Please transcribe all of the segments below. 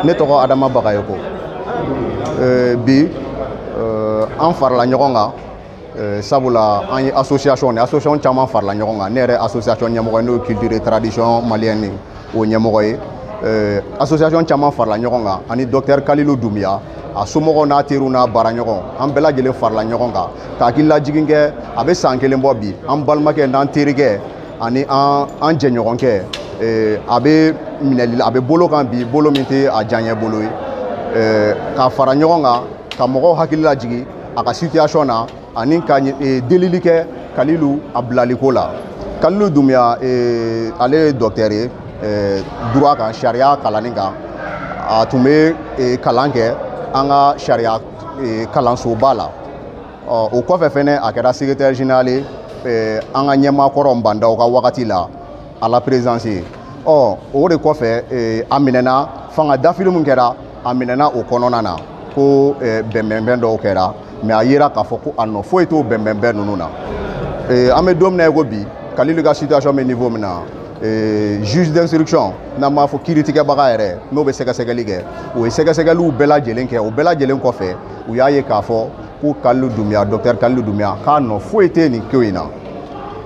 ne tɔgɔ Adama Bagayoko bi an farala ɲɔgɔn kan sabula an ye association caman farala ɲɔgɔn kan ne yɛrɛ association ɲɛmɔgɔ n'o ye culture et tradition malienne o ɲɛmɔgɔ ye association caman farala ɲɔgɔn kan ani docteur Kalilu Dumbuya a somɔgɔw n'a teriw n'a baaraɲɔgɔn an bɛɛ lajɛlen farala ɲɔgɔn kan ka hakililajigin kɛ a bɛ san kelen bɔ bi an balimakɛ n'an terikɛ ani an jɛɲɔgɔnkɛ a bɛ minɛli a bɛ bolo kan bi bolo min tɛ a diyaɲɛ bolo ye ka fara ɲɔgɔn kan ka mɔgɔw hakili lajigin a ka situation na ani ka delili kɛ Kalilu a bilaliko la. Kalilu Dumbuya ale ye docteur ye droit kan sariya kalanni kan a tun bɛ kalan kɛ an ka sariya kalansoba la o kɔfɛ fɛnɛ a kɛra secrétaire général ye an ka ɲɛmaakɔrɔ Bandaw ka wagati la à la présidence ye o de kɔfɛ a minɛna fanga dafili min kɛra a minɛna o kɔnɔna na ko bɛnbɛnbɛn dɔw kɛra mais a yera k'a fɔ ko a nɔ foyi t'o bɛnbɛnbɛn ninnu na an bɛ don min na ko bi Kalilu ka situation bɛ niveau min na juge d'instruction n'an b'a fɔ kiiritigɛbaga yɛrɛ n'o bɛ sɛgɛsɛgɛli kɛ o ye sɛgɛsɛgɛliw bɛɛ lajɛlen kɛ o bɛɛ lajɛlen kɔfɛ u y'a ye k'a fɔ ko Kalilu Dumbuya docteur Kalilu Dumbuya k'a nɔ foyi tɛ nin ko in na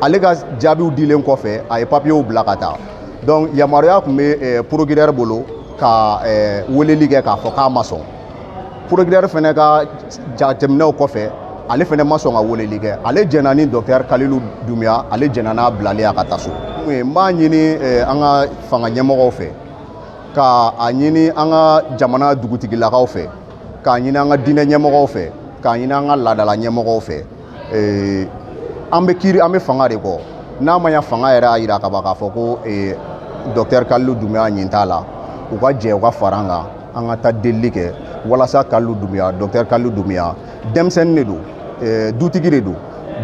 ale ka jaabiw dilen kɔfɛ a ye papiyew bila ka taa donc yamaruya tun bɛ procureur bolo ka weleli kɛ k'a fɔ k'a ma sɔn procureur fɛnɛ ka jateminɛw kɔfɛ ale fɛnɛ ma sɔn ka weleli kɛ ale jɛnna ni docteur Kalilu Dumbuya ale jɛnna n'a bilali a ka taa so n b'a ɲini an ka fanga ɲɛmɔgɔw fɛ ka a ɲini an ka jamana dugutigilakaw fɛ k'a ɲini an ka diinɛ ɲɛmɔgɔw fɛ k'a ɲini an ka laadala ɲɛmɔgɔw fɛ an bɛ fanga de kɔ n'a ma ɲa fanga yɛrɛ y'a jira ka ban k'a fɔ ko docteur Kalilu Dumbuya ɲin t'a la u ka jɛ u ka fara an kan an ka taa delili kɛ walasa Kalilu Dumbuya docteur Kalilu Dumbuya denmisɛnnin de don dutigi de don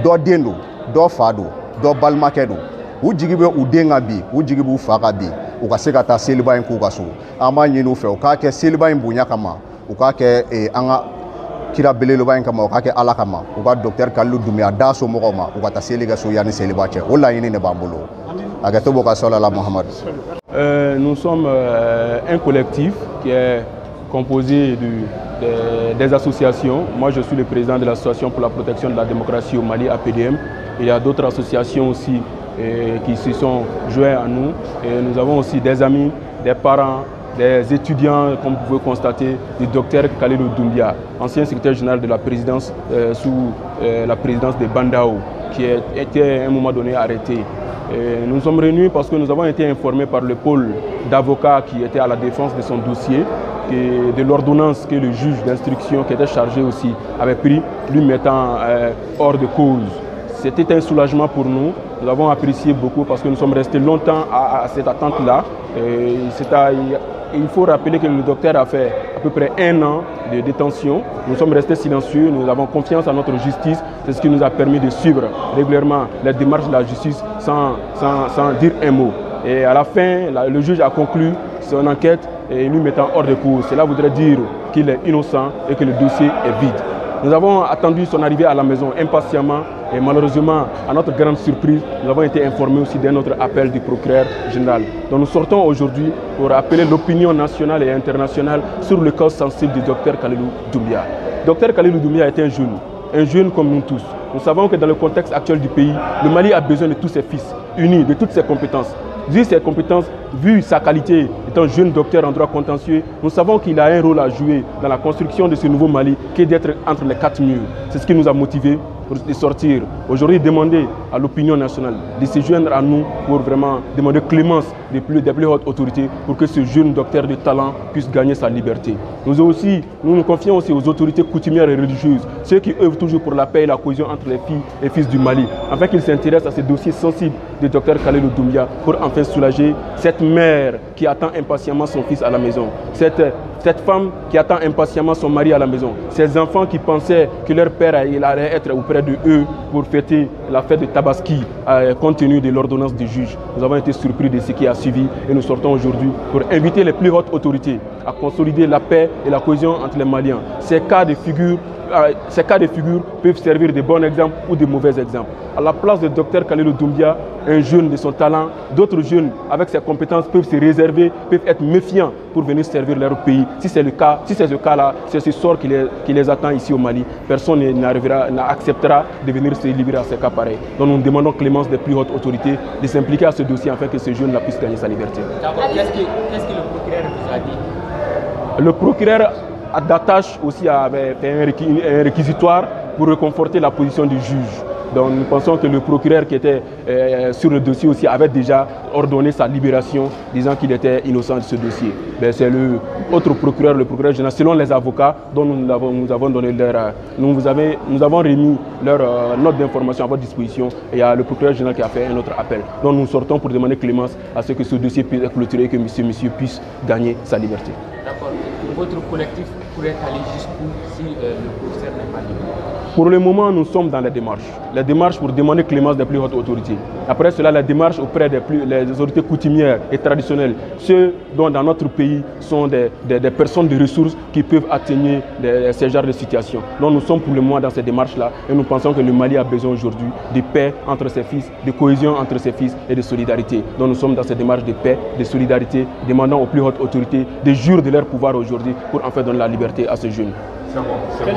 dɔ den don dɔ fa don dɔ balimakɛ don u jigi bɛ u den kan bi u jigi b'u fa kan bi u ka se ka taa seliba in k'u ka so an b'a ɲini u fɛ u k'a kɛ seliba in bonya kama u k'a kɛ an ka kira belebeleba in kama u k'a kɛ Ala kama u ka docteur Kalilu Dumbuya da somɔgɔw ma u ka taa seli kɛ so yanni seliba cɛ o laɲini de b'an bolo a kɛ to bɔ ka sɔla la Muhammad. Nous sommes un collectif qui est composé des associations. Moi, je suis le président de l'association pour la protection de la démocratie au Mali, APDM. Il y a d'autres associations aussi qui se sont joints à nous. Et nous avons aussi des amis, des parents, des étudiants, comme vous pouvez constater, du docteur Kalilu Dumbuya, ancien secrétaire général de la présidence sous la présidence de Bandaw, qui était à un moment donné arrêté. Et nous sommes réunis parce que nous avons été informés par le pôle d'avocats qui était à la défense de son dossier, de l'ordonnance que le juge d'instruction qui était chargé aussi avait pris, lui mettant hors de cause. C'était un soulagement pour nous. Nous avons apprécié beaucoup parce que nous sommes restés longtemps à cette attente-là. Il faut rappeler que le docteur a fait à peu près 1 an de détention. Nous sommes restés silencieux, nous avons confiance en notre justice. C'est ce qui nous a permis de suivre régulièrement les démarches de la justice sans dire un mot. Et à la fin, le juge a conclu son enquête et lui mettant hors de cause. Cela voudrait dire qu'il est innocent et que le dossier est vide. Nous avons attendu son arrivée à la maison impatiemment et malheureusement, à notre grande surprise, nous avons été informés aussi d'un autre appel du procureur général. Donc nous sortons aujourd'hui pour appeler l'opinion nationale et internationale sur le cas sensible du docteur Kalilu Dumbuya. Docteur Kalilu Dumbuya est un jeune comme nous tous. Nous savons que dans le contexte actuel du pays, le Mali a besoin de tous ses fils, unis, de toutes ses compétences. Vu ses compétences, vu sa qualité étant jeune docteur en droit contentieux, nous savons qu'il a un rôle à jouer dans la construction de ce nouveau Mali qui est d'être entre les 4 murs. C'est ce qui nous a motivés de sortir. Aujourd'hui, demander à l'opinion nationale de se joindre à nous pour vraiment demander clémence des plus hautes autorités pour que ce jeune docteur de talent puisse gagner sa liberté. Nous nous confions aussi aux autorités coutumières et religieuses, ceux qui œuvrent toujours pour la paix et la cohésion entre les filles et fils du Mali, afin qu'ils s'intéressent à ces dossiers sensibles du docteur Kalilu Dumbuya pour enfin soulager cette mère qui attend impatiemment son fils à la maison, cette femme qui attend impatiemment son mari à la maison, ces enfants qui pensaient que leur père allait être auprès de eux pour fêter la fête de Tabaski, compte tenu de l'ordonnance du juge. Nous avons été surpris de ce qui a suivi et nous sortons aujourd'hui pour inviter les plus hautes autorités à consolider la paix et la cohésion entre les Maliens. Ces cas de figure peuvent servir de bons exemples ou de mauvais exemples. À la place de Dr Khalilou Doumbia, un jeune de son talent, d'autres jeunes avec ses compétences peuvent se réserver, peuvent être méfiants pour venir servir leur pays. Si c'est le cas, si c'est ce cas-là, c'est ce sort qui les attend ici au Mali. Personne n'acceptera de venir se livrer à ces cas pareils. Donc nous demandons clémence des plus hautes autorités de s'impliquer à ce dossier afin que ce jeune puisse gagner sa liberté. Qu'est-ce que le procureur vous a dit? Le procureur d'attache aussi avait fait un réquisitoire pour reconforter la position du juge. Donc nous pensons que le procureur qui était sur le dossier aussi avait déjà ordonné sa libération, disant qu'il était innocent de ce dossier. C'est le autre procureur, le procureur général, selon les avocats dont nous avons donné nous avons remis leur note d'information à votre disposition, et il y a le procureur général qui a fait un autre appel. Donc nous sortons pour demander clémence à ce que ce dossier puisse être clôturé et que monsieur puisse gagner sa liberté. D'accord. Votre collectif pourrait aller jusqu'où si le professeur n'est pas libre? Pour le moment, nous sommes dans les démarches pour demander clémence des plus hautes autorités. Après cela, la démarche auprès des autorités coutumières et traditionnelles, ceux dont dans notre pays sont des personnes de ressources qui peuvent atténuer ces genres de situations. Donc nous sommes pour le moment dans ces démarches-là et nous pensons que le Mali a besoin aujourd'hui de paix entre ses fils, de cohésion entre ses fils et de solidarité. Donc nous sommes dans ces démarches de paix, de solidarité, demandant aux plus hautes autorités de jurer de leur pouvoir aujourd'hui pour enfin donner la liberté à ces jeunes. C'est bon.